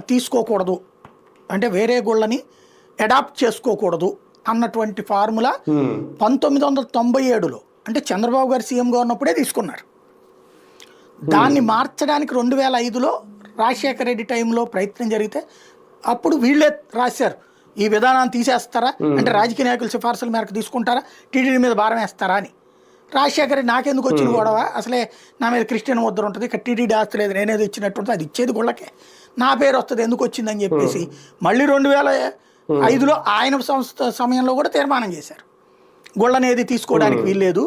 తీసుకోకూడదు, అంటే వేరే గుళ్ళని అడాప్ట్ చేసుకోకూడదు అన్నటువంటి ఫార్ములా 1997లో అంటే చంద్రబాబు గారు సీఎంగా ఉన్నప్పుడే తీసుకున్నారు. దాన్ని మార్చడానికి 2005లో రాజశేఖర రెడ్డి టైంలో ప్రయత్నం జరిగితే అప్పుడు వీళ్ళే రాశారు, ఈ విధానాన్ని తీసేస్తారా అంటే రాజకీయ నాయకుల సిఫార్సుల మేరకు తీసుకుంటారా, టీడీడీ మీద భారం వేస్తారా అని. రాజశేఖర రెడ్డి నాకెందుకు వచ్చిన గొడవ, అసలే నా మీద క్రిస్టియన్ ముద్ర ఉంటుంది, ఇక్కడ టీడీడీ ఆస్తి లేదు, నేనేది ఇచ్చినట్టు ఉంటుంది, అది ఇచ్చేది గుళ్ళకే, నా పేరు వస్తుంది, ఎందుకు వచ్చిందని చెప్పేసి మళ్ళీ 2005లో ఆయన సమయంలో కూడా తీర్మానం చేశారు, గుళ్ళనేది తీసుకోవడానికి వీల్లేదు,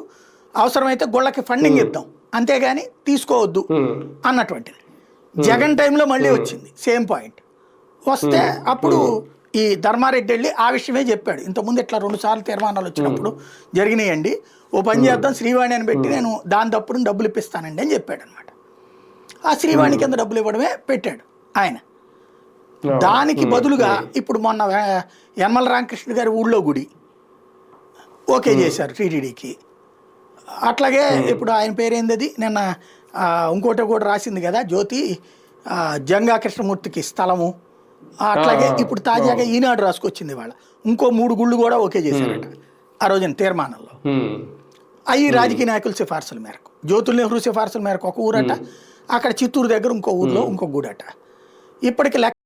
అవసరమైతే గుళ్ళకి ఫండింగ్ ఇద్దాం అంతేగాని తీసుకోవద్దు అన్నటువంటిది. జగన్ టైంలో మళ్ళీ వచ్చింది సేమ్ పాయింట్. వస్తే అప్పుడు ఈ ధర్మారెడ్డి వెళ్ళి ఆ విషయమే చెప్పాడు, ఇంతకుముందు ఇట్లా 2 సార్లు తీర్మానాలు వచ్చినప్పుడు జరిగినాయండి, ఓ పని చేద్దాం శ్రీవాణి అని పెట్టి నేను దాని తప్పుడు డబ్బులు ఇప్పిస్తానండి అని చెప్పాడు అనమాట. ఆ శ్రీవాణి కింద డబ్బులు ఇవ్వడమే పెట్టాడు ఆయన. దానికి బదులుగా ఇప్పుడు మొన్న యనమల రామకృష్ణ గారి ఊళ్ళో గుడి ఓకే చేశారు టీటీడీకి. అట్లాగే ఇప్పుడు ఆయన పేరేంది నిన్న ఇంకోటి కూడా రాసింది కదా జ్యోతి, జంగా కృష్ణమూర్తికి స్థలము. అట్లాగే ఇప్పుడు తాజాగా ఈనాడు రాసుకొచ్చింది వాళ్ళ ఇంకో 3 గుళ్ళు కూడా ఓకే చేశారట ఆ రోజున తీర్మానంలో. అవి రాజకీయ నాయకుల సిఫార్సుల మేరకు, జ్యోతుల నెహ్రూ సిఫార్సుల మేరకు ఒక ఊరట, అక్కడ చిత్తూరు దగ్గర ఇంకో ఊర్లో ఇంకో గుడట. ఇప్పటికి